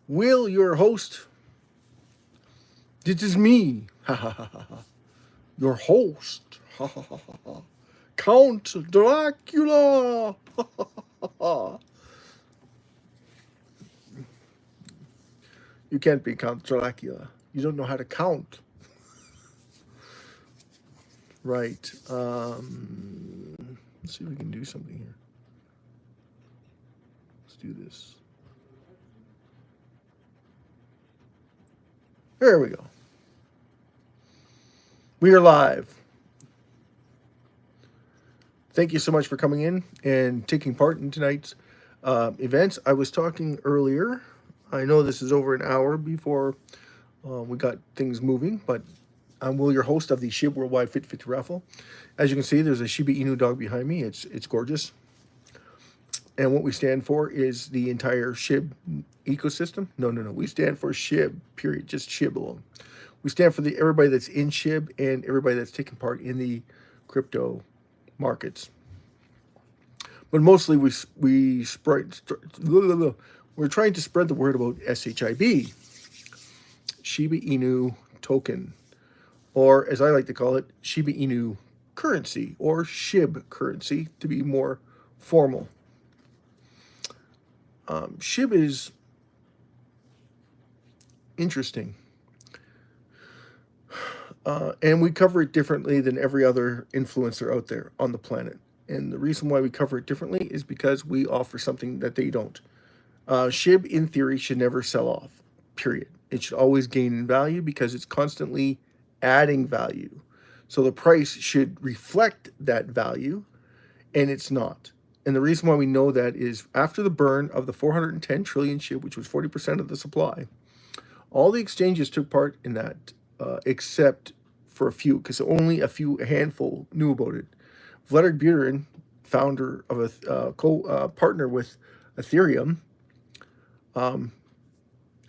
Will, your host. This is me. Your host. Count Dracula. You can't be Count Dracula. You don't know how to count. Right. Let's see if we can do something here. Let's do this. There we go. We are live. Thank you so much for coming in and taking part in tonight's events. I was talking earlier. I know this is over an hour before we got things moving, but I'm Will, your host of the SHIB Worldwide 50/50 Raffle. As you can see, there's a Shiba Inu dog behind me. It's gorgeous. And what we stand for is the entire SHIB ecosystem. No. We stand for SHIB, period. Just SHIB alone. We stand for everybody that's in SHIB and everybody that's taking part in the crypto markets. But mostly we're trying to spread the word about SHIB, Shiba Inu token, or as I like to call it, Shiba Inu currency, or SHIB currency to be more formal. SHIB is interesting. And we cover it differently than every other influencer out there on the planet. And the reason why we cover it differently is because we offer something that they don't. SHIB, in theory, should never sell off, period. It should always gain in value because it's constantly adding value. So the price should reflect that value, and it's not. And the reason why we know that is after the burn of the 410 trillion SHIB, which was 40% of the supply, all the exchanges took part in that, except for a few, because only a handful knew about it. Vladimir Buterin, founder of a partner with Ethereum,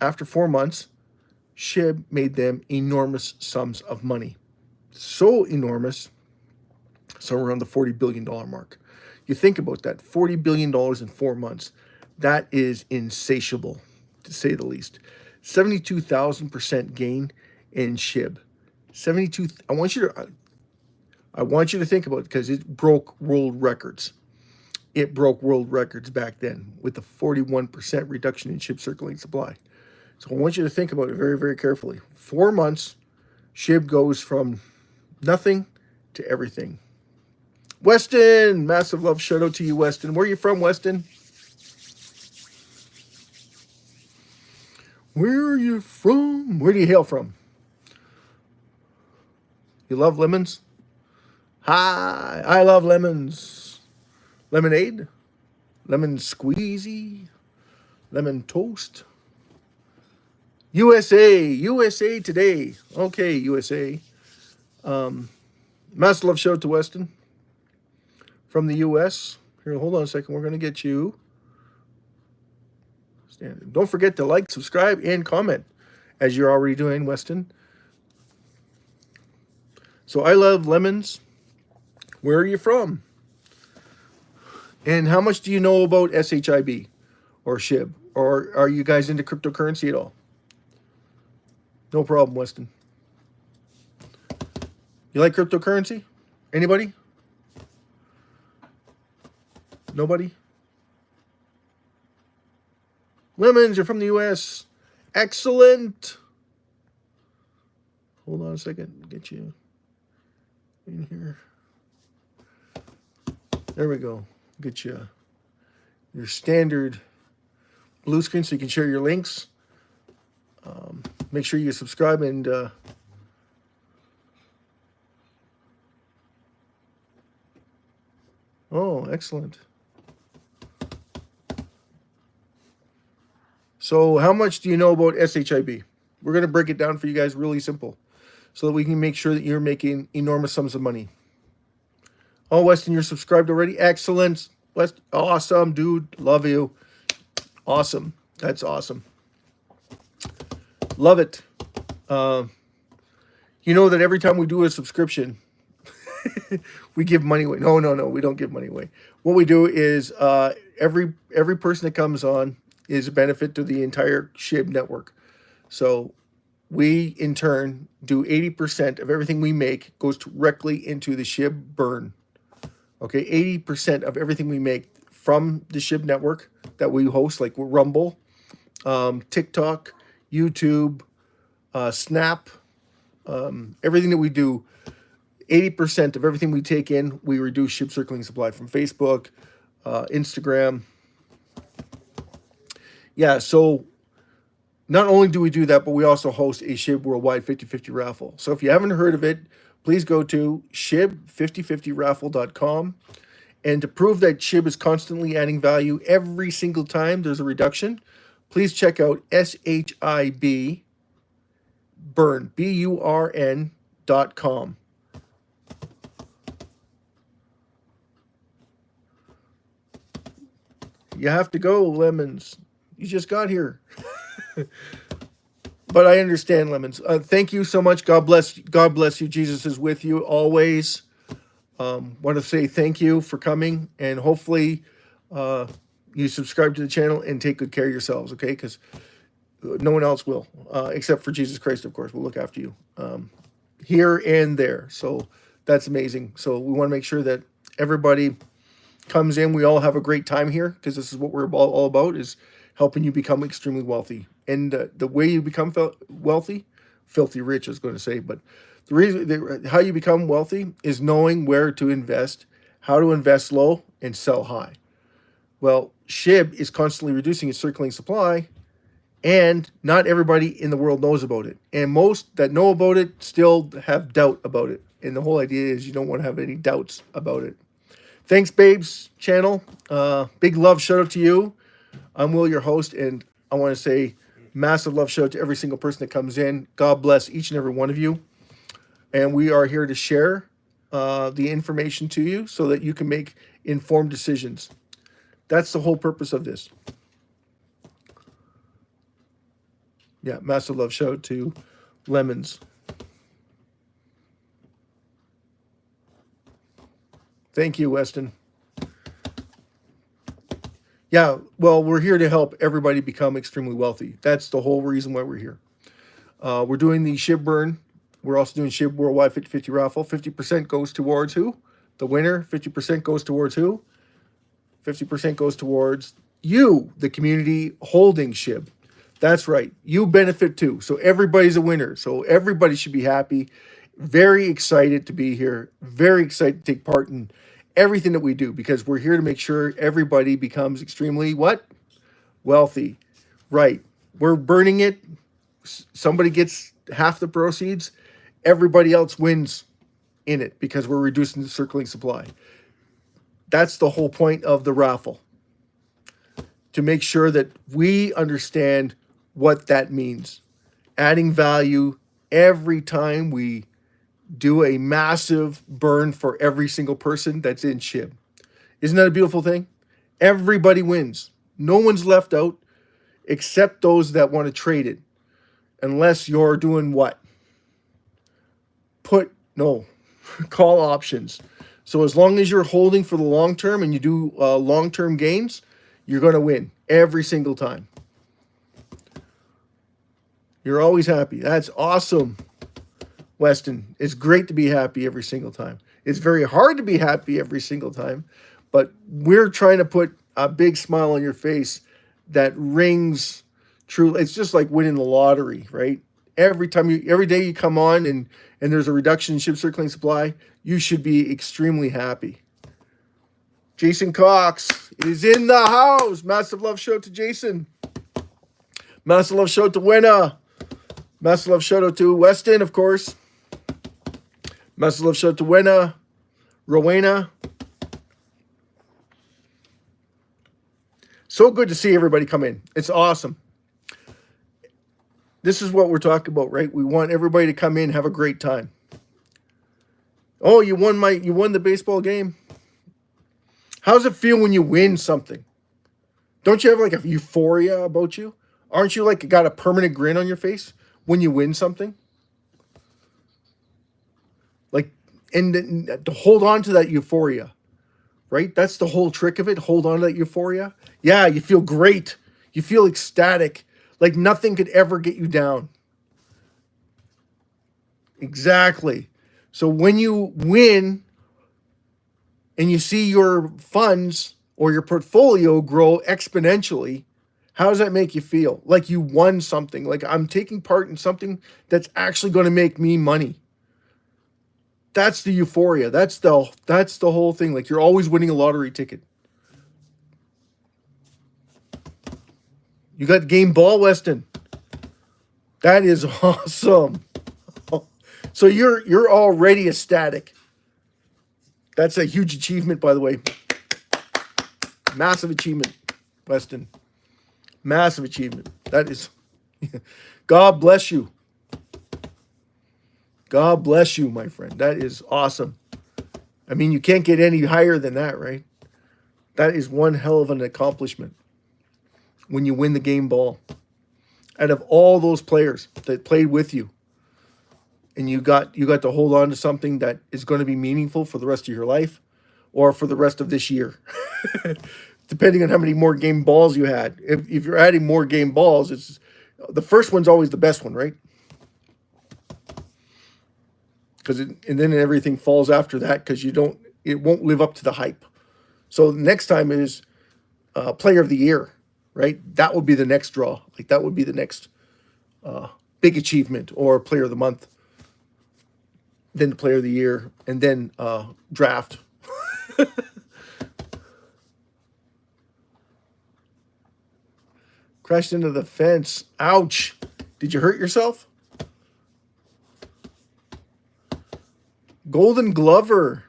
after 4 months, SHIB made them enormous sums of money. So enormous, somewhere around the $40 billion mark. You think about that, $40 billion in 4 months. That is insatiable, to say the least. 72,000% gain in SHIB. I want you to think about it because it broke world records. It broke world records back then with the 41% reduction in SHIB circulating supply. So I want you to think about it very, very carefully. 4 months, SHIB goes from nothing to everything. Weston, massive love shout out to you, Weston. Where are you from, Weston? Where are you from? Where do you hail from? You love lemons? Hi, I love lemons. Lemonade? Lemon squeezy? Lemon toast? USA today. Okay, USA. Massive love shout out to Weston from the US. Here, hold on a second. We're going to get you. Don't forget to like, subscribe, and comment, as you're already doing, Weston. So I love lemons. Where are you from? And how much do you know about SHIB or SHIB? Or are you guys into cryptocurrency at all? No problem, Weston. You like cryptocurrency? Anybody? Nobody? Lemons, you're from the US. Excellent. Hold on a second. Get you in here. There we go. Get you your standard blue screen so you can share your links. Make sure you subscribe and oh, excellent. So how much do you know about SHIB? We're going to break it down for you guys really simple so that we can make sure that you're making enormous sums of money. Oh, Weston, you're subscribed already? Excellent. West, awesome, dude. Love you. Awesome. That's awesome. Love it. You know that every time we do a subscription, we give money away. No, we don't give money away. What we do is every person that comes on is a benefit to the entire SHIB network. So we, in turn, do 80% of everything we make goes directly into the SHIB burn. Okay, 80% of everything we make from the SHIB network that we host, like Rumble, TikTok, YouTube, Snap, everything that we do, 80% of everything we take in, we reduce SHIB circling supply from Facebook, Instagram. Yeah, so not only do we do that, but we also host a SHIB Worldwide 50/50 raffle. So if you haven't heard of it, please go to SHIB5050raffle.com. And to prove that SHIB is constantly adding value every single time there's a reduction, please check out SHIB burn, BURN.com. You have to go, Lemons. You just got here. But I understand, Lemons. Thank you so much. God bless. God bless you. Jesus is with you always. Want to say thank you for coming, and hopefully you subscribe to the channel and take good care of yourselves, okay? Because no one else will, except for Jesus Christ, of course. We'll look after you here and there. So that's amazing. So we want to make sure that everybody comes in. We all have a great time here, because this is what we're all about, is helping you become extremely wealthy. And the way you become wealthy, filthy rich, I was going to say, but the reason how you become wealthy is knowing where to invest, how to invest low and sell high. Well, SHIB is constantly reducing its circulating supply, and not everybody in the world knows about it. And most that know about it still have doubt about it. And the whole idea is you don't want to have any doubts about it. Thanks, Babes channel. Big love shout out to you. I'm Will, your host, and I want to say massive love shout out to every single person that comes in. God bless each and every one of you. And we are here to share the information to you so that you can make informed decisions. That's the whole purpose of this. Yeah, massive love shout out to Lemons. Thank you, Weston. Yeah, well, we're here to help everybody become extremely wealthy. That's the whole reason why we're here. We're doing the SHIB burn. We're also doing SHIB Worldwide 50/50 raffle. 50% goes towards who? The winner. 50% goes towards who? 50% goes towards you, the community holding SHIB. That's right. You benefit too. So everybody's a winner. So everybody should be happy. Very excited to be here. Very excited to take part in everything that we do, because we're here to make sure everybody becomes extremely what? Wealthy. Right. We're burning it. Somebody gets half the proceeds. Everybody else wins in it because we're reducing the circulating supply. That's the whole point of the raffle, to make sure that we understand what that means. Adding value every time we do a massive burn for every single person that's in SHIB. Isn't that a beautiful thing? Everybody wins. No one's left out except those that want to trade it. Unless you're doing what? Call options. So as long as you're holding for the long term and you do long-term gains, you're going to win every single time. You're always happy. That's awesome, Weston. It's great to be happy every single time. It's very hard to be happy every single time, but we're trying to put a big smile on your face that rings true. It's just like winning the lottery, right? Every day you come on and there's a reduction in SHIB circulating supply, you should be extremely happy. Jason Cox is in the house. Massive love shout out to Jason. Massive love shout out to Wena. Massive love shout out to Weston, of course. Massive love shout out to Wena, Rowena. So good to see everybody come in. It's awesome. This is what we're talking about, right? We want everybody to come in, have a great time. Oh, you won the baseball game. How does it feel when you win something? Don't you have like a euphoria about you? Aren't you like got a permanent grin on your face when you win something? Like, and to hold on to that euphoria, right? That's the whole trick of it. Hold on to that euphoria. Yeah, you feel great. You feel ecstatic, like nothing could ever get you down. Exactly. So when you win and you see your funds or your portfolio grow exponentially, how does that make you feel? Like you won something, like I'm taking part in something that's actually going to make me money. That's the euphoria. That's the whole thing. Like you're always winning a lottery ticket. You got game ball, Weston. That is awesome. So you're already ecstatic. That's a huge achievement, by the way. Massive achievement, Weston. Massive achievement. That is. God bless you. God bless you, my friend. That is awesome. I mean, you can't get any higher than that, right? That is one hell of an accomplishment when you win the game ball. Out of all those players that played with you, and you got to hold on to something that is going to be meaningful for the rest of your life or for the rest of this year. Depending on how many more game balls you had. If you're adding more game balls, it's the first one's always the best one, right? And then everything falls after that because it won't live up to the hype. So the next time is player of the year, right? That would be the next draw. Like that would be the next big achievement, or player of the month, then player of the year, and then draft. Crashed into the fence. Ouch. Did you hurt yourself? Golden Glover.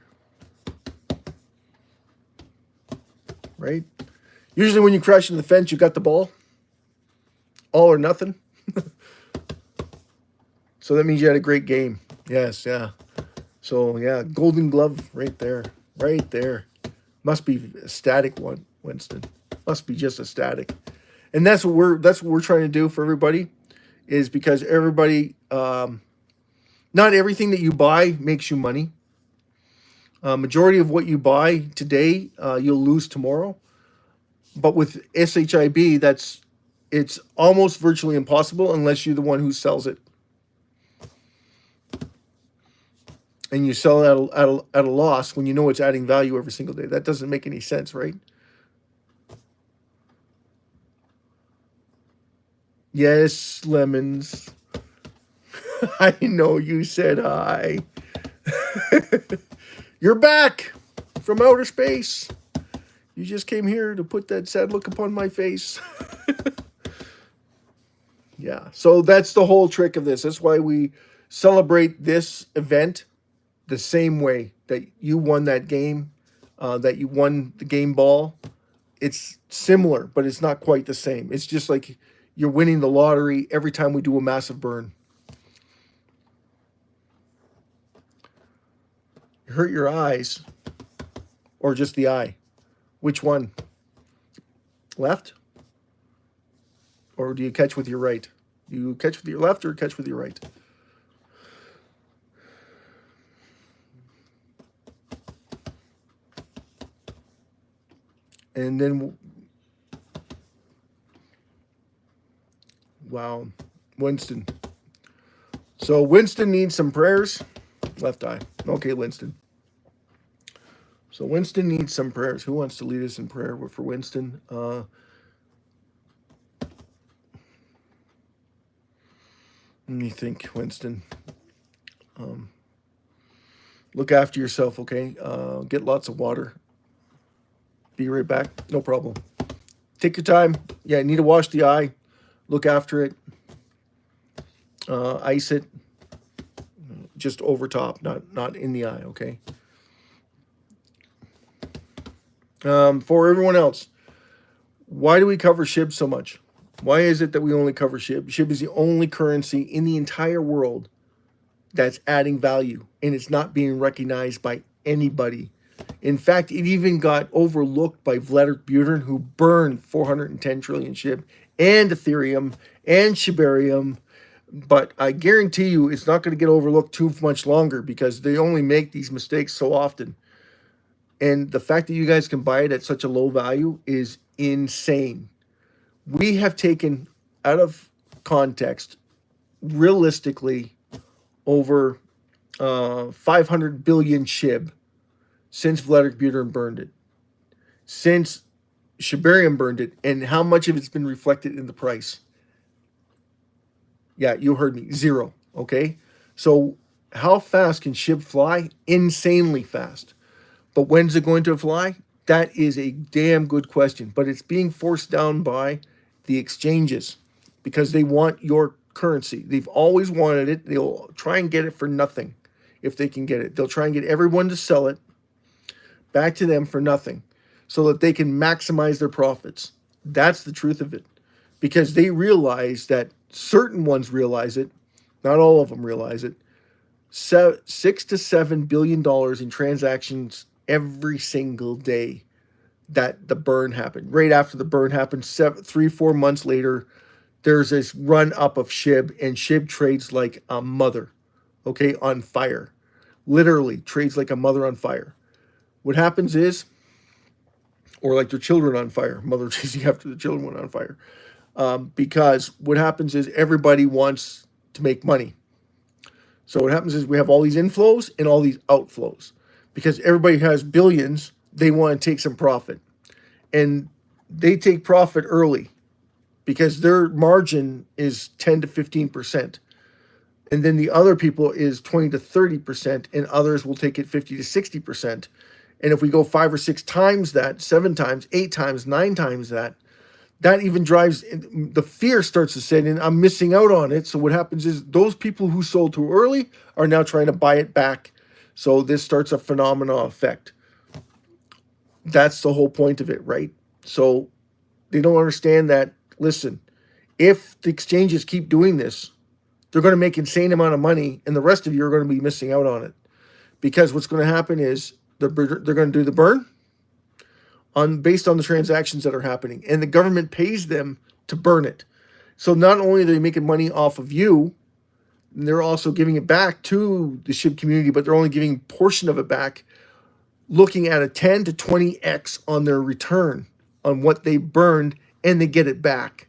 Right? Usually when you crash into the fence, you got the ball. All or nothing. So that means you had a great game. Yes, yeah. So, yeah, Golden Glove right there. Right there. Must be a static one, Winston. Must be just a static. And that's what we're trying to do for everybody, is because everybody, not everything that you buy makes you money. Majority of what you buy today, you'll lose tomorrow. But with SHIB, it's almost virtually impossible unless you're the one who sells it. And you sell it at a loss when you know it's adding value every single day. That doesn't make any sense, right? Yes, Lemons. I know you said hi. You're back from outer space. You just came here to put that sad look upon my face. Yeah, so that's the whole trick of this. That's why we celebrate this event the same way that you won that game, that you won the game ball. It's similar, but it's not quite the same. It's just like you're winning the lottery every time we do a massive burn. You hurt your eyes, or just the eye? Which one? Left? Or do you catch with your right? Do you catch with your left or catch with your right? And then, wow, Winston. So Winston needs some prayers. Left eye. Okay, Winston. So Winston needs some prayers. Who wants to lead us in prayer for Winston? Let me think, Winston. Look after yourself, okay? Get lots of water. Be right back. No problem. Take your time. Yeah, need to wash the eye. Look after it. Ice it. Just over top, not in the eye, okay? For everyone else, why do we cover SHIB so much? Why is it that we only cover SHIB? SHIB is the only currency in the entire world that's adding value, and it's not being recognized by anybody. In fact, it even got overlooked by Vladimir Putin, who burned 410 trillion SHIB and Ethereum and Shibarium. But I guarantee you it's not going to get overlooked too much longer because they only make these mistakes so often. And the fact that you guys can buy it at such a low value is insane. We have taken out of context, realistically, over 500 billion SHIB since Vladimir Buterin burned it, since Shibarium burned it, and how much of it's been reflected in the price. Yeah, you heard me. Zero. Okay. So how fast can SHIB fly? Insanely fast. But when's it going to fly? That is a damn good question. But it's being forced down by the exchanges because they want your currency. They've always wanted it. They'll try and get it for nothing if they can get it. They'll try and get everyone to sell it back to them for nothing so that they can maximize their profits. That's the truth of it. Because they realize that certain ones realize it, not all of them realize it. $6 to $7 billion in transactions every single day that the burn happened. Right after the burn happened, 3-4 months later, there's this run up of SHIB, and SHIB trades like a mother, okay, on fire. Literally trades like a mother on fire. What happens is, or like their children on fire, mother chasing after the children went on fire. Because what happens is everybody wants to make money. So what happens is we have all these inflows and all these outflows. Because everybody has billions, they want to take some profit. And they take profit early because their margin is 10 to 15%. And then the other people is 20 to 30%, and others will take it 50 to 60%. And if we go 5 or 6 times that, 7 times, 8 times, 9 times that, that even drives, the fear starts to set in. I'm missing out on it. So what happens is those people who sold too early are now trying to buy it back. So this starts a phenomenon effect. That's the whole point of it, right? So they don't understand that, listen, if the exchanges keep doing this, they're going to make insane amount of money, and the rest of you are going to be missing out on it. Because what's going to happen is they're going to do the burn based on the transactions that are happening, and the government pays them to burn it. So not only are they making money off of you, they're also giving it back to the SHIB community, but they're only giving a portion of it back, looking at a 10 to 20x on their return on what they burned, and they get it back.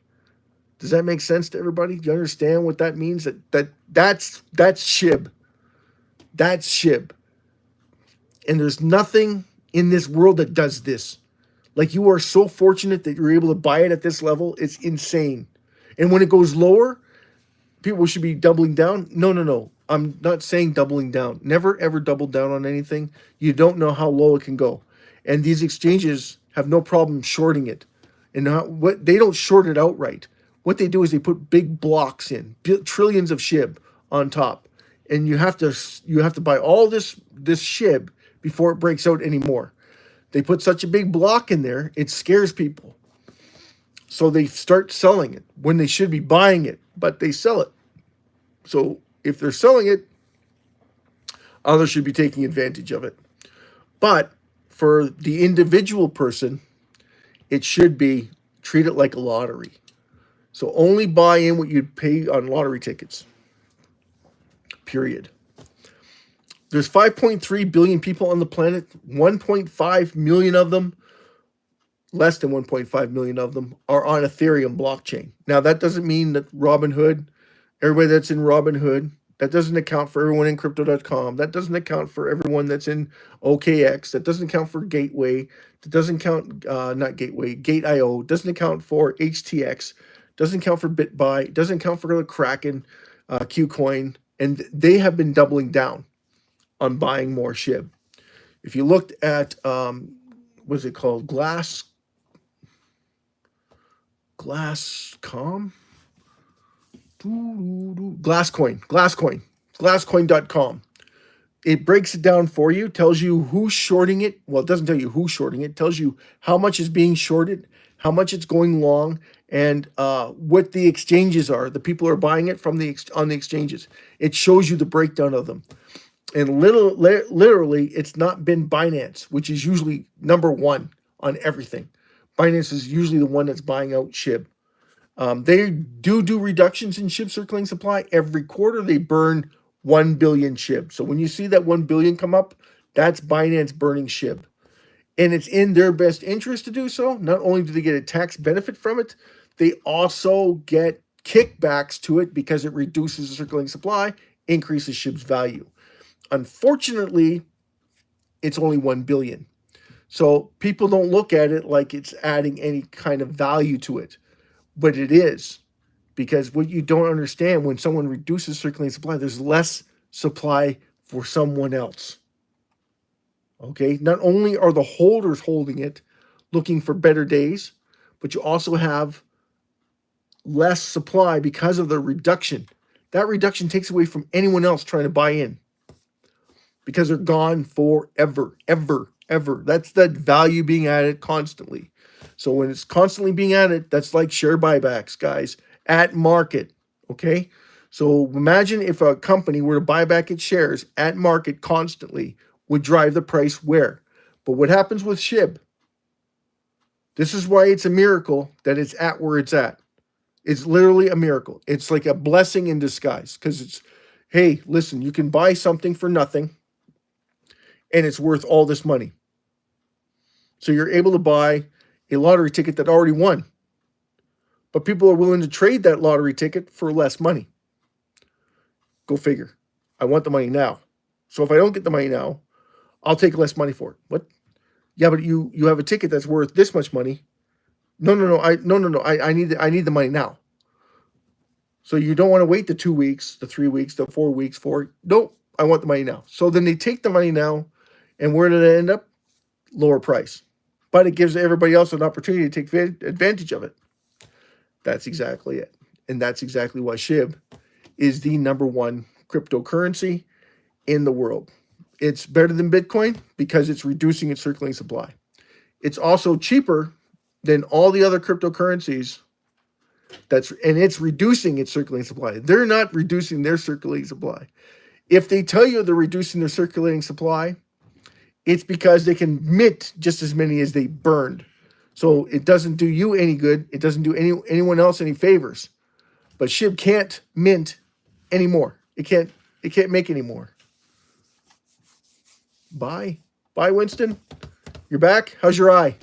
Does that make sense to everybody? Do you understand what that means? That's SHIB. That's SHIB. And there's nothing in this world that does this. Like, you are so fortunate that you're able to buy it at this level. It's insane. And when it goes lower, people should be doubling down. No. I'm not saying doubling down. Never, ever double down on anything. You don't know how low it can go. And these exchanges have no problem shorting it. And what they don't short it outright. What they do is they put big blocks in, trillions of SHIB on top. And you have to buy all this SHIB before it breaks out anymore. They put such a big block in there, it scares people. So they start selling it when they should be buying it, but they sell it. So if they're selling it, others should be taking advantage of it. But for the individual person, it should be treat it like a lottery. So only buy in what you'd pay on lottery tickets. Period. There's 5.3 billion people on the planet. 1.5 million of them, less than 1.5 million of them, are on Ethereum blockchain. Now, that doesn't mean that Robinhood, everybody that's in Robinhood, that doesn't account for everyone in Crypto.com. That doesn't account for everyone that's in OKX. That doesn't account for Gateway. That doesn't count, not Gateway, Gate.io. Doesn't account for HTX. Doesn't count for BitBuy. Doesn't count for the Kraken, Qcoin. And they have been doubling down on buying more SHIB. If you looked at, what's it called? Glasscoin? Glasscoin.com. It breaks it down for you, tells you who's shorting it. Well, it doesn't tell you who's shorting it. It tells you how much is being shorted, how much it's going long, and what the exchanges are. The people are buying it from on the exchanges. It shows you the breakdown of them. And literally, it's not been Binance, which is usually number one on everything. Binance is usually the one that's buying out SHIB. They do reductions in SHIB circulating supply. Every quarter, they burn 1 billion SHIB. So when you see that 1 billion come up, that's Binance burning SHIB. And it's in their best interest to do so. Not only do they get a tax benefit from it, they also get kickbacks to it because it reduces the circulating supply, increases SHIB's value. Unfortunately, it's only 1 billion. So people don't look at it like it's adding any kind of value to it, but it is. Because what you don't understand, when someone reduces circulating supply, there's less supply for someone else. Okay, not only are the holders holding it, looking for better days, but you also have less supply because of the reduction. That reduction takes away from anyone else trying to buy in because they're gone forever, ever. That's that value being added constantly. So when it's constantly being added, that's like share buybacks, guys, at market. Okay, so imagine if a company were to buy back its shares at market constantly, would drive the price where. But what happens with SHIB? This is why it's a miracle that it's at where it's at. It's literally a miracle. It's like a blessing in disguise because it's, hey, listen, you can buy something for nothing and it's worth all this money. So you're able to buy a lottery ticket that already won. But people are willing to trade that lottery ticket for less money. Go figure. I want the money now. So if I don't get the money now, I'll take less money for it. What? Yeah, but you have a ticket that's worth this much money. No. I need the money now. So you don't want to wait the 2 weeks, the 3 weeks, the 4 weeks for it. No, I want the money now. So then they take the money now, and where did it end up? Lower price. But it gives everybody else an opportunity to take advantage of it. That's exactly it. And that's exactly why SHIB is the #1 cryptocurrency in the world. It's better than Bitcoin because it's reducing its circulating supply. It's also cheaper than all the other cryptocurrencies. And it's reducing its circulating supply. They're not reducing their circulating supply. If they tell you they're reducing their circulating supply, it's because they can mint just as many as they burned. So it doesn't do you any good. It doesn't do anyone else any favors. But SHIB can't mint anymore. It can't make any more. Bye, Winston. You're back. How's your eye?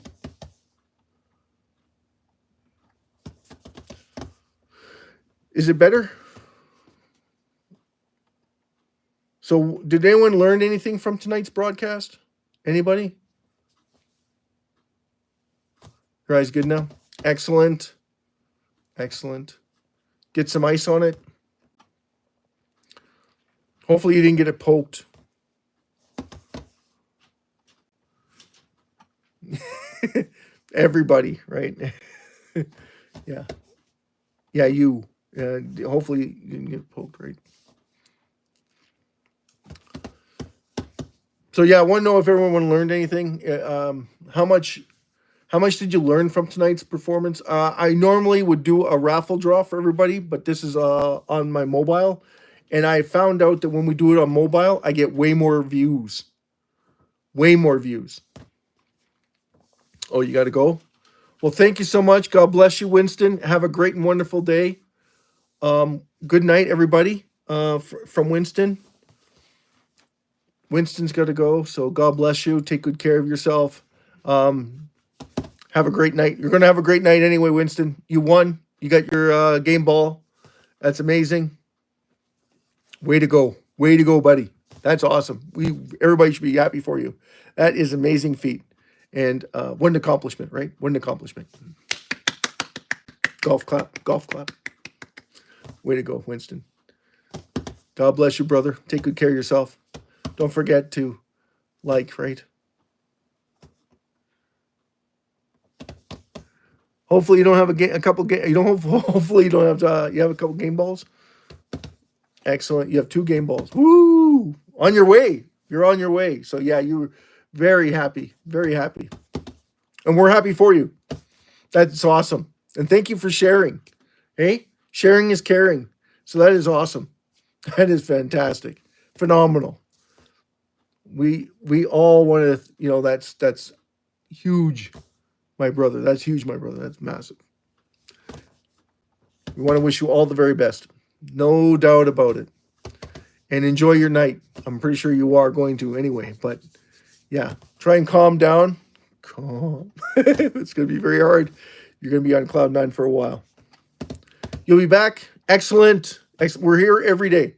Is it better? So did anyone learn anything from tonight's broadcast? Anybody? Your eye's good now? Excellent. Get some ice on it. Hopefully you didn't get it poked. Everybody, right? Yeah. You. Hopefully you didn't get poked, right? So yeah, I want to know if everyone learned anything. How much did you learn from tonight's performance? I normally would do a raffle draw for everybody, but this is on my mobile. And I found out that when we do it on mobile, I get way more views. Oh, you got to go? Well, thank you so much. God bless you, Winston. Have a great and wonderful day. Good night, everybody, from Winston. Winston's got to go, so God bless you. Take good care of yourself. Have a great night. You're going to have a great night anyway, Winston. You won. You got your game ball. That's amazing. Way to go, buddy. That's awesome. Everybody should be happy for you. That is an amazing feat. And what an accomplishment, right? What an accomplishment. Golf clap. Way to go, Winston. God bless you, brother. Take good care of yourself. Don't forget to like, right? Hopefully you don't have a couple game. Hopefully you don't have to. You have a couple game balls. Excellent. You have 2 game balls. Woo! On your way. You're on your way. So yeah, you're very happy. And we're happy for you. That's awesome. And thank you for sharing. Hey, sharing is caring. So that is awesome. That is fantastic. Phenomenal. We all want to, that's huge, my brother. That's huge, my brother. That's massive. We want to wish you all the very best. No doubt about it. And enjoy your night. I'm pretty sure you are going to anyway. But yeah, try and calm down. Calm. It's going to be very hard. you're going to be on cloud nine for a while. You'll be back. Excellent. We're here every day,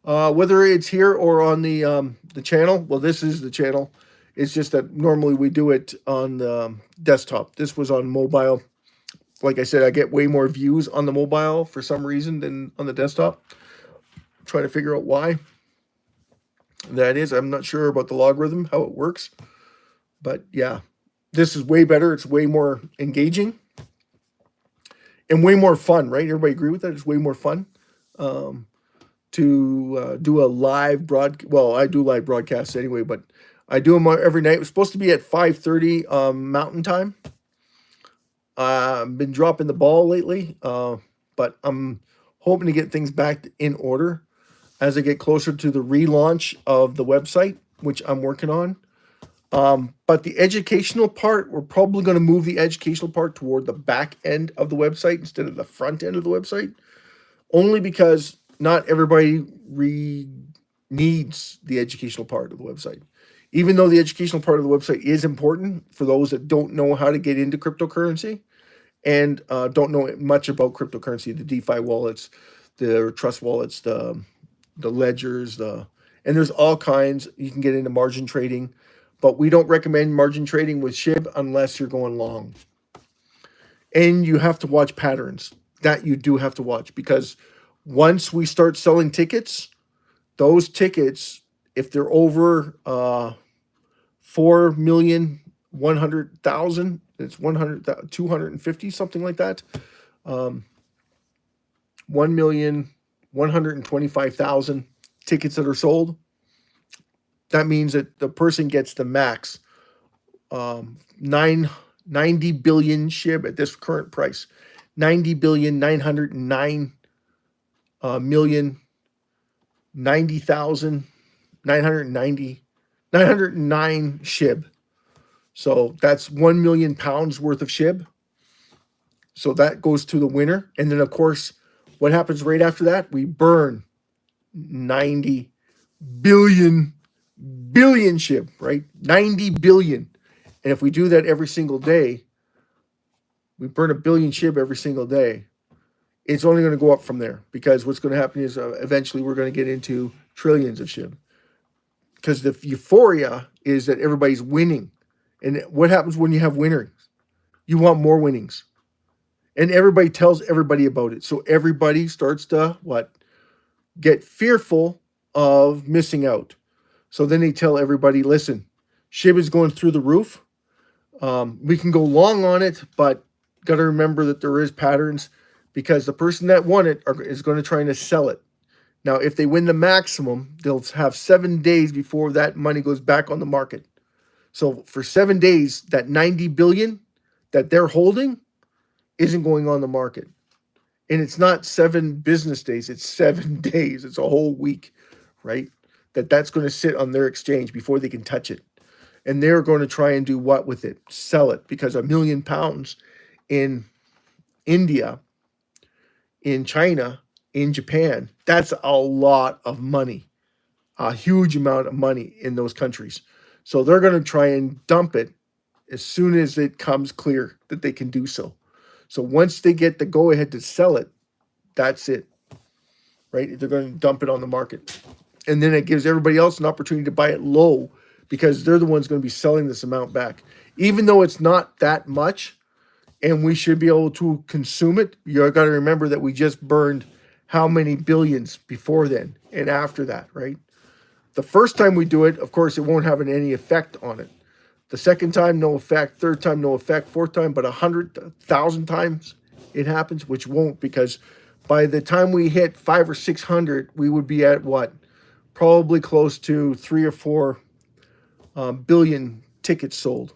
whether it's here or on the channel. Well, this is the channel. It's just that normally we do it on the desktop. This was on mobile. Like I said, I get way more views on the mobile for some reason than on the desktop. I'm trying to figure out why that is. I'm not sure about the logarithm, how it works. But yeah, this is way better. It's way more engaging and way more fun, right? Everybody agree with that? It's way more fun to do a live broadcast. Well, I do live broadcasts anyway, but I do them every night. It was supposed to be at 5:30 Mountain Time. I've been dropping the ball lately, but I'm hoping to get things back in order as I get closer to the relaunch of the website, which I'm working on. But the educational part, we're probably going to move the educational part toward the back end of the website instead of the front end of the website, only because not everybody needs the educational part of the website. Even though the educational part of the website is important for those that don't know how to get into cryptocurrency and don't know much about cryptocurrency, the DeFi wallets, the trust wallets, the ledgers, and there's all kinds. You can get into margin trading, but we don't recommend margin trading with SHIB unless you're going long. And you have to watch patterns. That you do have to watch, because once we start selling tickets, those tickets, if they're over 4,100,000, it's 250, something like that. 1,125,000 tickets that are sold. That means that the person gets the max 90 billion SHIB at this current price. 90,909,909 SHIB. So that's 1 million pounds worth of SHIB. So that goes to the winner. And then, of course, what happens right after that? We burn 90 billion SHIB, right? 90 billion. And if we do that every single day, we burn 1 billion SHIB every single day. It's only going to go up from there, because what's going to happen is eventually we're going to get into trillions of SHIB, because the euphoria is that everybody's winning. And what happens when you have winners? You want more winnings. And everybody tells everybody about it. So everybody starts to get fearful of missing out. So then they tell everybody, listen, SHIB is going through the roof. We can go long on it, but got to remember that there is patterns, because the person that won it is going to try to sell it. Now, if they win the maximum, they'll have 7 days before that money goes back on the market. So for 7 days, that 90 billion that they're holding isn't going on the market. And it's not 7 business days, it's 7 days. It's a whole week, right? That's going to sit on their exchange before they can touch it. And they're going to try and do what with it? Sell it, because 1 million pounds in India, in China, in Japan, that's a lot of money, a huge amount of money in those countries. So they're going to try and dump it as soon as it comes clear that they can do so. So once they get the go ahead to sell it, that's it, right? They're going to dump it on the market. And then it gives everybody else an opportunity to buy it low, because they're the ones going to be selling this amount back. Even though it's not that much and we should be able to consume it, you got to remember that we just burned how many billions before then and after that, right? The first time we do it, of course, it won't have any effect on it. The second time, no effect. Third time, no effect. Fourth time, but 100,000 times it happens, which won't, because by the time we hit 500 or 600, we would be at what? Probably close to 3 or 4 billion tickets sold.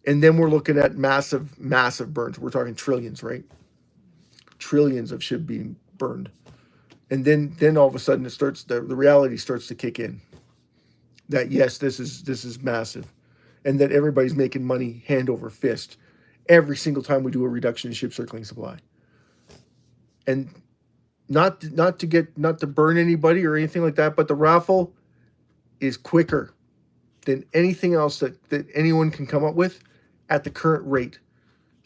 And then we're looking at massive burns. We're talking trillions, right? Trillions of SHIB being burned. And then all of a sudden it starts, the reality starts to kick in. That yes, this is massive. And that everybody's making money hand over fist every single time we do a reduction in SHIB circulating supply. And not to burn anybody or anything like that, but the raffle is quicker than anything else that anyone can come up with at the current rate.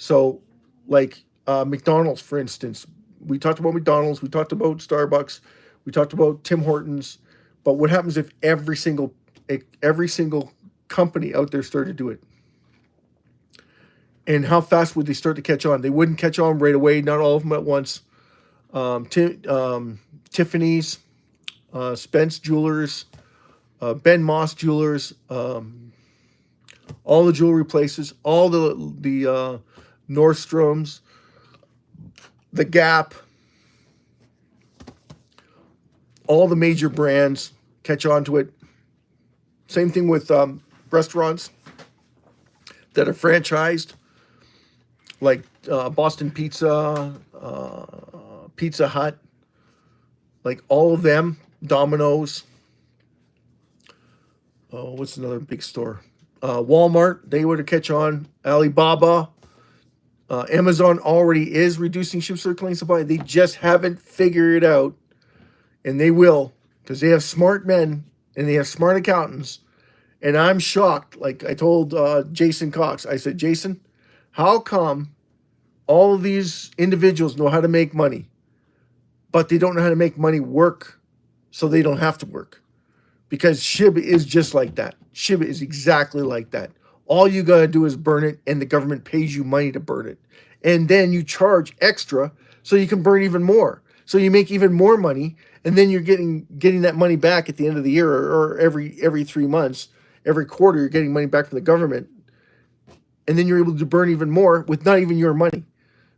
So, like McDonald's, for instance, we talked about McDonald's, we talked about Starbucks, we talked about Tim Hortons, but what happens if every single company out there started to do it? And how fast would they start to catch on? They wouldn't catch on right away, not all of them at once. Tiffany's, Spence Jewelers, Ben Moss Jewelers, all the jewelry places, all the Nordstroms, the Gap, all the major brands catch on to it. Same thing with restaurants that are franchised, like Boston Pizza, Pizza Hut, like all of them, Domino's. Oh, what's another big store? Walmart, they were to catch on. Alibaba, Amazon already is reducing SHIB circulating supply. They just haven't figured it out, and they will, because they have smart men and they have smart accountants. And I'm shocked. Like I told Jason Cox, I said, Jason, how come all of these individuals know how to make money, but they don't know how to make money work so they don't have to work? Because SHIB is just like that. SHIB is exactly like that. All you got to do is burn it, and the government pays you money to burn it. And then you charge extra so you can burn even more. So you make even more money, and then you're getting that money back at the end of the year, or every 3 months, every quarter, you're getting money back from the government. And then you're able to burn even more with not even your money.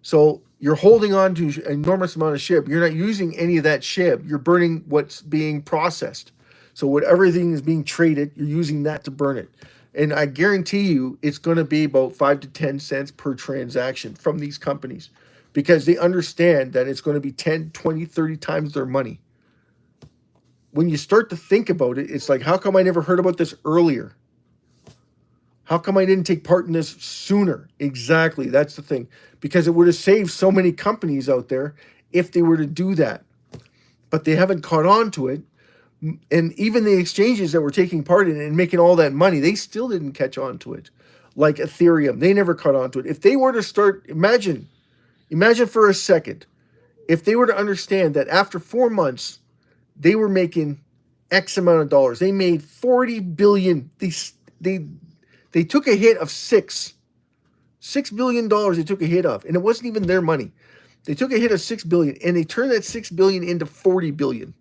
So you're holding on to an enormous amount of SHIB. You're not using any of that SHIB. You're burning what's being processed. So whatever thing is being traded, you're using that to burn it. And I guarantee you it's going to be about 5 to 10 cents per transaction from these companies, because they understand that it's going to be 10, 20, 30 times their money. When you start to think about it, it's like, how come I never heard about this earlier? How come I didn't take part in this sooner? Exactly, that's the thing. Because it would have saved so many companies out there if they were to do that. But they haven't caught on to it. And even the exchanges that were taking part in it and making all that money, they still didn't catch on to it. Like Ethereum, they never caught on to it. If they were to start, imagine for a second, if they were to understand that after 4 months, they were making X amount of dollars. They made 40 billion. They took a hit of $6 billion. They took a hit of, and it wasn't even their money. They took a hit of $6 billion, and they turned that $6 billion into 40 billion.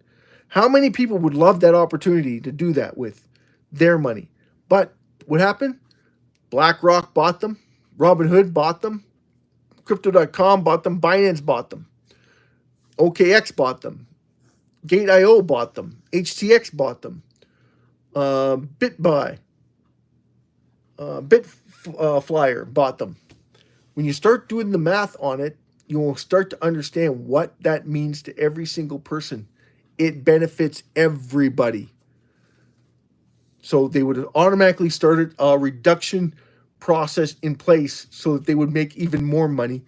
How many people would love that opportunity to do that with their money? But what happened? BlackRock bought them. Robinhood bought them. Crypto.com bought them. Binance bought them. OKX bought them. Gate.io bought them. HTX bought them. BitBuy. Bitflyer bought them. When you start doing the math on it, you will start to understand what that means to every single person. It benefits everybody. So they would have automatically started a reduction process in place so that they would make even more money.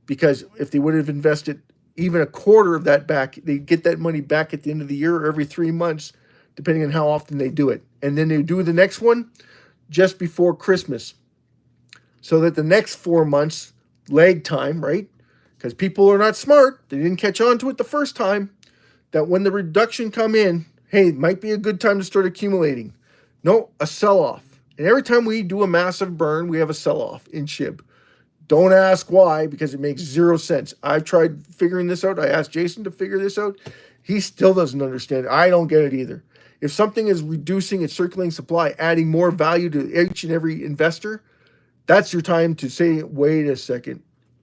Because if they would have invested even a quarter of that back, they get that money back at the end of the year or every 3 months, depending on how often they do it. And then they do the next one just before Christmas, so that the next 4 months lag time, right? Because people are not smart. They didn't catch on to it the first time. That when the reduction come in, hey, it might be a good time to start accumulating. No, a sell-off. And every time we do a massive burn, we have a sell-off in SHIB. Don't ask why, because it makes 0 sense. I've tried figuring this out. I asked Jason to figure this out. He still doesn't understand it. I don't get it either. If something is reducing its circulating supply, adding more value to each and every investor, that's your time to say, wait a second.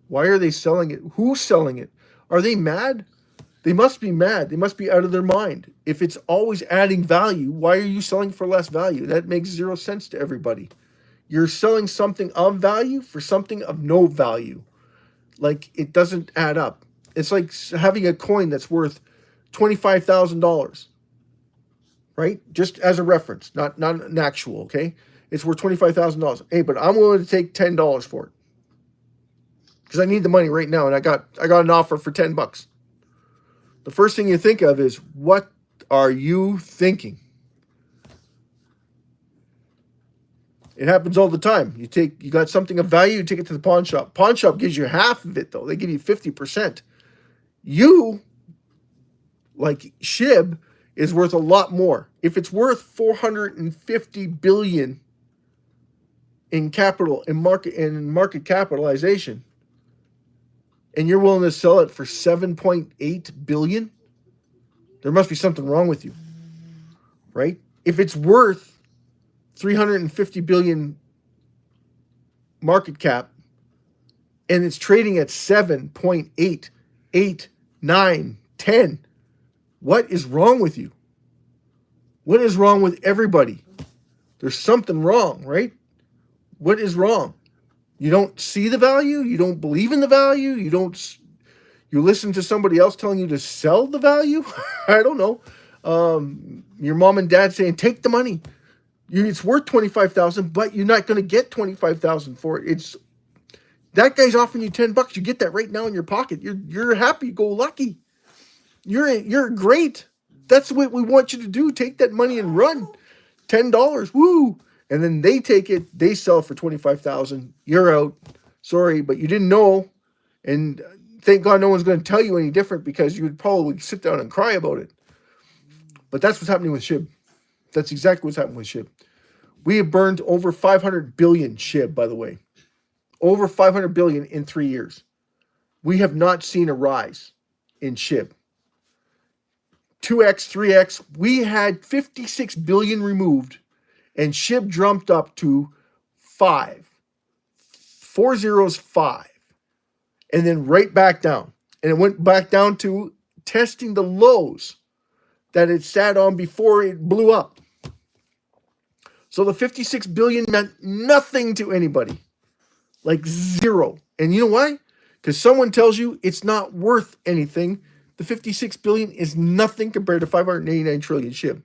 Why are they selling it? Who's selling it? Are they mad? They must be mad. They must be out of their mind. If it's always adding value, why are you selling for less value? That makes 0 sense to everybody. You're selling something of value for something of no value. Like, it doesn't add up. It's like having a coin that's worth $25,000, right? Just as a reference, not an actual, okay? It's worth $25,000. Hey, but I'm willing to take $10 for it because I need the money right now, and I got an offer for $10. The first thing you think of is, what are you thinking? It happens all the time. You got something of value, you take it to the pawn shop. Pawn shop gives you half of it though. They give you 50%. You, like SHIB, is worth a lot more. If it's worth 450 billion in capital in market capitalization, and you're willing to sell it for 7.8 billion, there must be something wrong with you, right? If it's worth 350 billion market cap and it's trading at 7.8, 8, 9, 10, what is wrong with you? What is wrong with everybody? There's something wrong, right? What is wrong? You don't see the value? You don't believe in the value? You listen to somebody else telling you to sell the value? I don't know. Your mom and dad saying, take the money. It's worth 25,000, but you're not going to get 25,000 for it. That guy's offering you $10. You get that right now in your pocket. You're happy, go lucky. You're great. That's what we want you to do. Take that money and run. $10, woo. And then they take it, they sell for 25,000. You're out. Sorry, but you didn't know. And thank God no one's going to tell you any different, because you would probably sit down and cry about it. But that's what's happening with SHIB. That's exactly what's happening with SHIB. We have burned over 500 billion SHIB, by the way. Over 500 billion in 3 years. We have not seen a rise in SHIB. 2x, 3x. We had 56 billion removed, and SHIB jumped up to 5. 4 zeros, 5. And then right back down. And it went back down to testing the lows that it sat on before it blew up. So the 56 billion meant nothing to anybody. Like zero. And you know why? Because someone tells you it's not worth anything. The 56 billion is nothing compared to 589 trillion SHIB.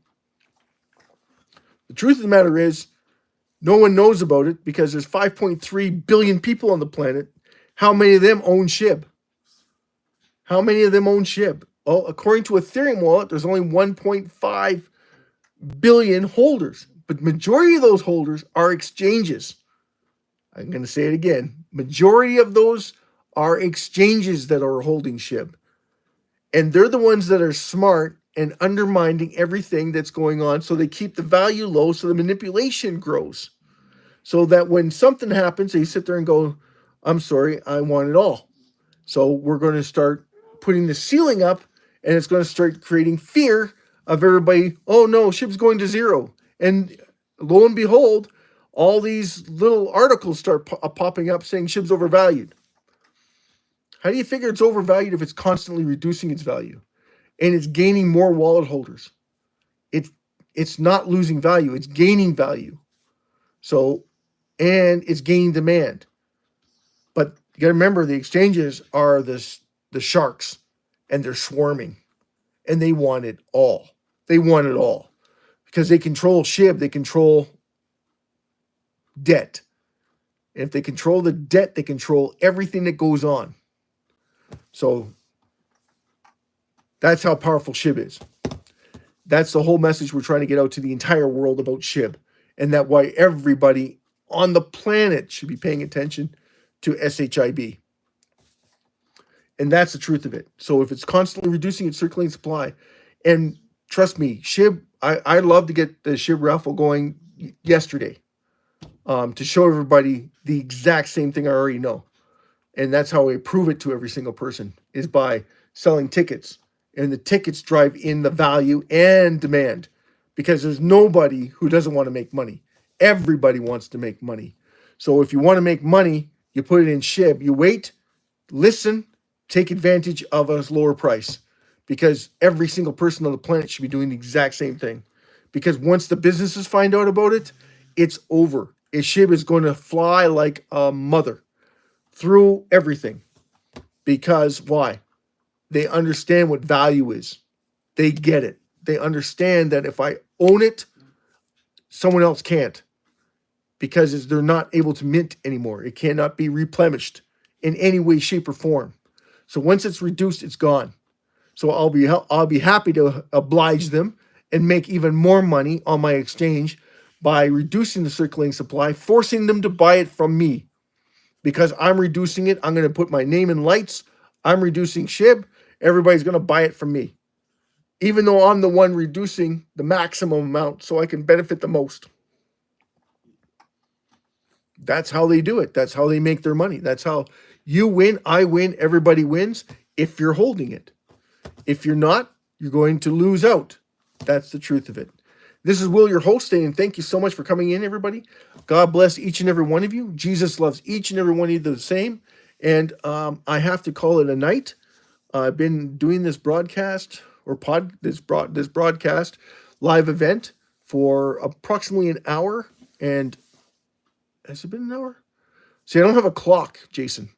The truth of the matter is, no one knows about it because there's 5.3 billion people on the planet. How many of them own SHIB? How many of them own SHIB? Well, according to Ethereum wallet, there's only 1.5 billion holders. But majority of those holders are exchanges. I'm going to say it again. Majority of those are exchanges that are holding SHIB. And they're the ones that are smart and undermining everything that's going on. So they keep the value low so the manipulation grows. So that when something happens, they sit there and go, I'm sorry, I want it all. So we're going to start putting the ceiling up, and it's going to start creating fear of everybody. Oh no, SHIB's going to zero. And lo and behold, all these little articles start popping up saying SHIB's overvalued. How do you figure it's overvalued if it's constantly reducing its value and it's gaining more wallet holders? It's not losing value, it's gaining value. So, and it's gaining demand. But you got to remember, the exchanges are the sharks, and they're swarming, and they want it all. They want it all because they control SHIB, they control debt. And if they control the debt, they control everything that goes on. So that's how powerful SHIB is. That's the whole message we're trying to get out to the entire world about SHIB, and that why everybody on the planet should be paying attention to SHIB. And that's the truth of it. So if it's constantly reducing its circulating supply, and trust me, SHIB, I love to get the SHIB raffle going yesterday to show everybody the exact same thing I already know. And that's how I prove it to every single person, is by selling tickets. And the tickets drive in the value and demand, because there's nobody who doesn't want to make money. Everybody wants to make money. So if you want to make money, you put it in SHIB. You wait, listen, take advantage of a lower price, because every single person on the planet should be doing the exact same thing. Because once the businesses find out about it, it's over. SHIB is going to fly like a mother through everything. Because why? They understand what value is. They get it. They understand that if I own it, someone else can't, because they're not able to mint anymore. It cannot be replenished in any way, shape, or form. So once it's reduced, it's gone. So I'll be happy to oblige them and make even more money on my exchange by reducing the circulating supply, forcing them to buy it from me. Because I'm reducing it, I'm going to put my name in lights. I'm reducing SHIB. Everybody's going to buy it from me. Even though I'm the one reducing the maximum amount so I can benefit the most. That's how they do it. That's how they make their money. That's how you win, I win, everybody wins if you're holding it. If you're not, you're going to lose out. That's the truth of it. This is Will, your host, and thank you so much for coming in, everybody. God bless each and every one of you. Jesus loves each and every one of you the same. And I have to call it a night. I've been doing this broadcast or this broadcast live event for approximately an hour. And has it been an hour? See, I don't have a clock, Jason.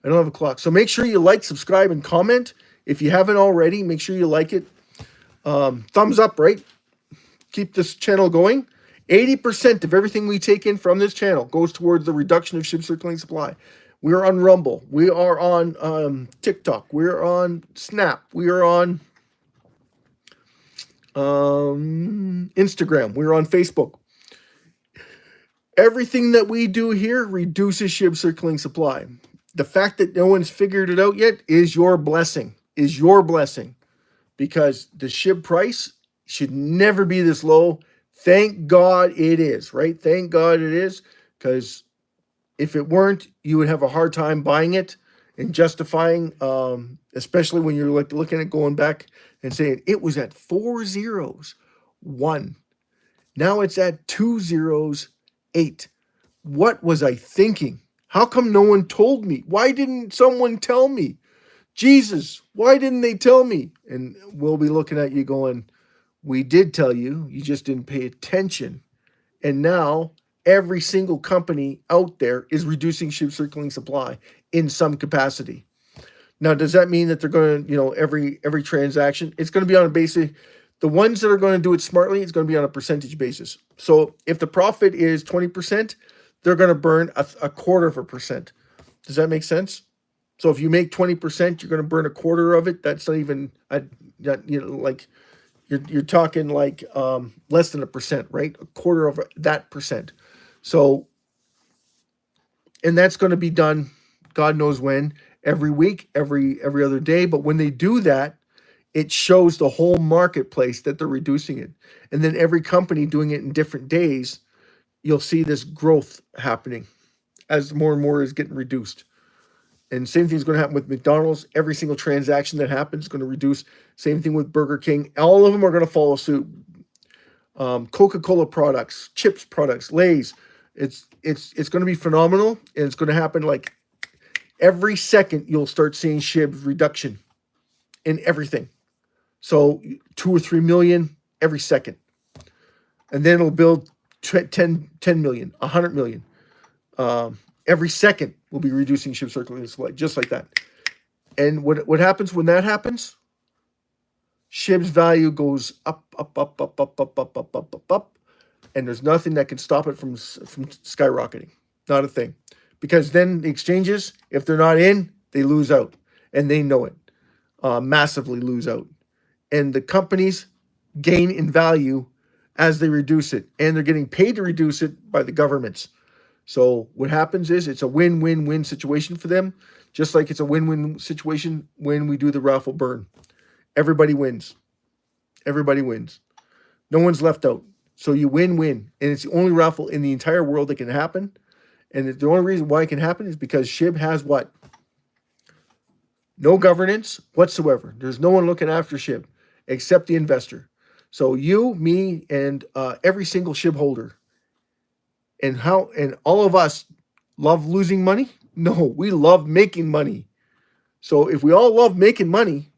I don't have a clock. So make sure you like, subscribe, and comment. If you haven't already, make sure you like it. Thumbs up, right? Keep this channel going. 80% of everything we take in from this channel goes towards the reduction of SHIB circulating supply. We are on Rumble. We are on TikTok. We are on Snap. We are on Instagram. We are on Facebook. Everything that we do here reduces SHIB circulating supply. The fact that no one's figured it out yet is your blessing. Is your blessing. Because the SHIB price should never be this low. Thank God it is, right? Thank God it is, because if it weren't, you would have a hard time buying it and justifying, especially when you're like looking at going back and saying it was at 4 zeros, 1. Now it's at 2 zeros, 8. What was I thinking? How come no one told me? Why didn't someone tell me? Jesus, why didn't they tell me? And we'll be looking at you going, we did tell you, you just didn't pay attention. And now every single company out there is reducing SHIB circulating supply in some capacity. Now, does that mean that they're going to, every transaction, it's going to be on a basis, the ones that are going to do it smartly, it's going to be on a percentage basis. So if the profit is 20%, they're going to burn a quarter of a percent. Does that make sense? So if you make 20%, you're going to burn a quarter of it. That's not even, like you're talking like less than 1%, right? A quarter of that percent. So, and that's going to be done, God knows when, every week, every other day. But when they do that, it shows the whole marketplace that they're reducing it. And then every company doing it in different days, you'll see this growth happening as more and more is getting reduced. And same thing is going to happen with McDonald's. Every single transaction that happens is going to reduce. Same thing with Burger King. All of them are going to follow suit. Coca-Cola products, chips products, Lay's. It's going to be phenomenal, and it's going to happen like every second. You'll start seeing SHIB reduction in everything. So 2 or 3 million every second, and then it'll build 10 million, 100 million. Every second will be reducing SHIB circulating supply, just like that. And what happens when that happens? SHIB's value goes up, and there's nothing that can stop it from skyrocketing. Not a thing. Because then the exchanges, if they're not in, they lose out. And they know it. Massively lose out. And the companies gain in value as they reduce it. And they're getting paid to reduce it by the governments. So what happens is it's a win-win-win situation for them, just like it's a win-win situation when we do the raffle burn. Everybody wins. Everybody wins. No one's left out. So you win-win. And it's the only raffle in the entire world that can happen. And the only reason why it can happen is because SHIB has what? No governance whatsoever. There's no one looking after SHIB except the investor. So you, me, and every single SHIB holder. And all of us love losing money? No, we love making money. So if we all love making money,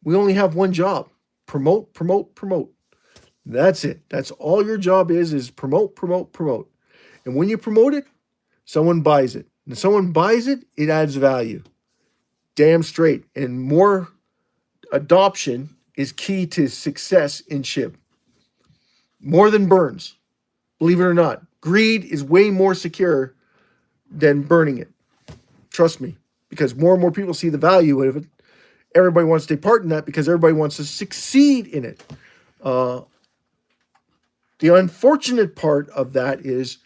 we only have one job. Promote, promote, promote. That's it. That's all your job is promote, promote, promote. And when you promote it, someone buys it. And if someone buys it, it adds value. Damn straight. And more adoption is key to success in SHIB. More than burns. Believe it or not. Greed is way more secure than burning it. Trust me. Because more and more people see the value of it. Everybody wants to take part in that because everybody wants to succeed in it. The unfortunate part of that is,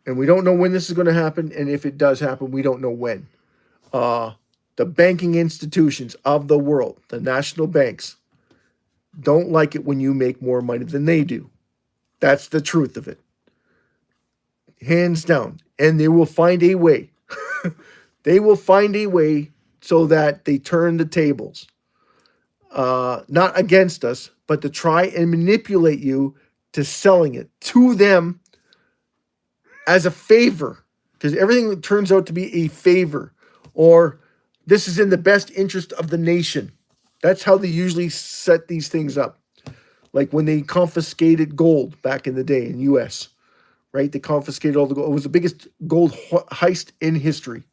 and we don't know when this is going to happen, and if it does happen, we don't know when. The banking institutions of the world, the national banks, don't like it when you make more money than they do. That's the truth of it. Hands down. And they will find a way. They will find a way so that they turn the tables. Not against us, but to try and manipulate you to selling it to them as a favor. Because everything turns out to be a favor. Or this is in the best interest of the nation. That's how they usually set these things up. Like when they confiscated gold back in the day in U.S., right? They confiscated all the gold. It was the biggest gold heist in history.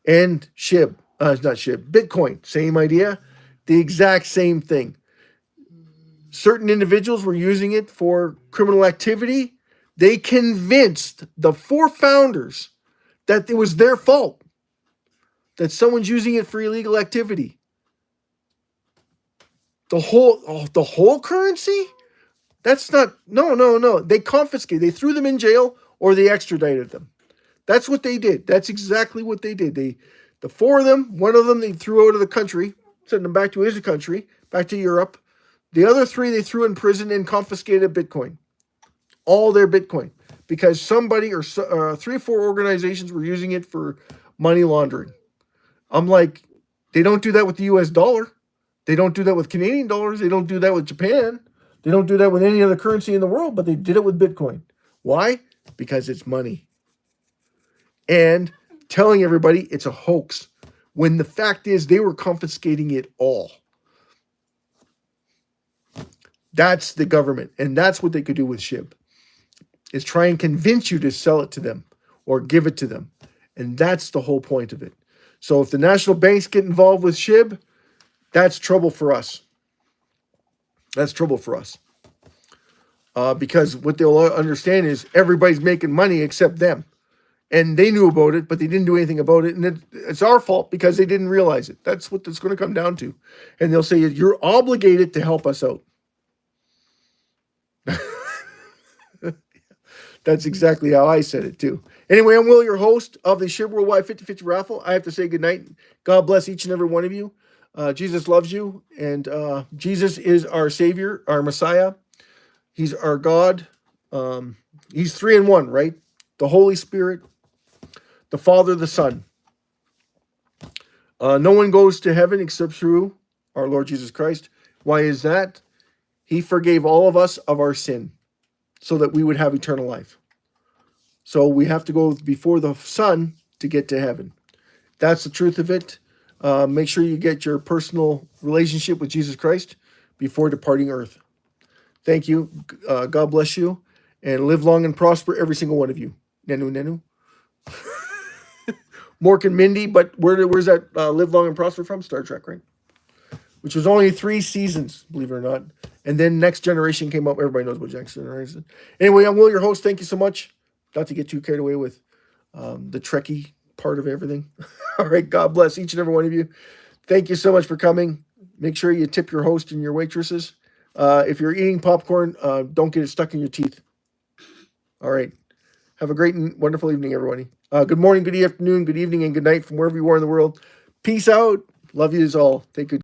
And SHIB, not SHIB, Bitcoin, same idea, the exact same thing. Certain individuals were using it for criminal activity. They convinced the 4 founders that it was their fault, that someone's using it for illegal activity. The whole currency? That's not, no. They confiscated. They threw them in jail or they extradited them. That's what they did. That's exactly what they did. The 4 of them, one of them they threw out of the country, sent them back to his country, back to Europe. The other 3 they threw in prison and confiscated Bitcoin. All their Bitcoin. Because somebody or 3 or 4 organizations were using it for money laundering. I'm like, they don't do that with the US dollar. They don't do that with Canadian dollars. They don't do that with Japan. They don't do that with any other currency in the world, but they did it with Bitcoin. Why? Because it's money. And telling everybody it's a hoax, when the fact is they were confiscating it all. That's the government, and that's what they could do with SHIB, is try and convince you to sell it to them or give it to them. And that's the whole point of it. So if the national banks get involved with SHIB, that's trouble for us. That's trouble for us. Because what they'll understand is everybody's making money except them. And they knew about it, but they didn't do anything about it. And it's our fault because they didn't realize it. That's what it's going to come down to. And they'll say, you're obligated to help us out. That's exactly how I said it too. Anyway, I'm Will, your host of the SHIB Worldwide 50/50 Raffle. I have to say goodnight. God bless each and every one of you. Jesus loves you. And Jesus is our Savior, our Messiah. He's our God. He's 3 in 1, right? The Holy Spirit, the Father, the Son. No one goes to heaven except through our Lord Jesus Christ. Why is that? He forgave all of us of our sin so that we would have eternal life. So we have to go before the Son to get to heaven. That's the truth of it. Make sure you get your personal relationship with Jesus Christ before departing earth. Thank you. God bless you. And live long and prosper, every single one of you. Nenu. Mork and Mindy, but where's that live long and prosper from? Star Trek, right? Which was only 3 seasons, believe it or not. And then Next Generation came up. Everybody knows what Next Generation is. Anyway, I'm Will, your host. Thank you so much. Not to get too carried away with the Trekkie part of everything. All right, God bless each and every one of you. Thank you so much for coming. Make sure you tip your host and your waitresses. If you're eating popcorn, don't get it stuck in your teeth. All right. Have a great and wonderful evening, everybody. Good morning, good afternoon, good evening, and good night from wherever you are in the world. Peace out. Love you all. Take good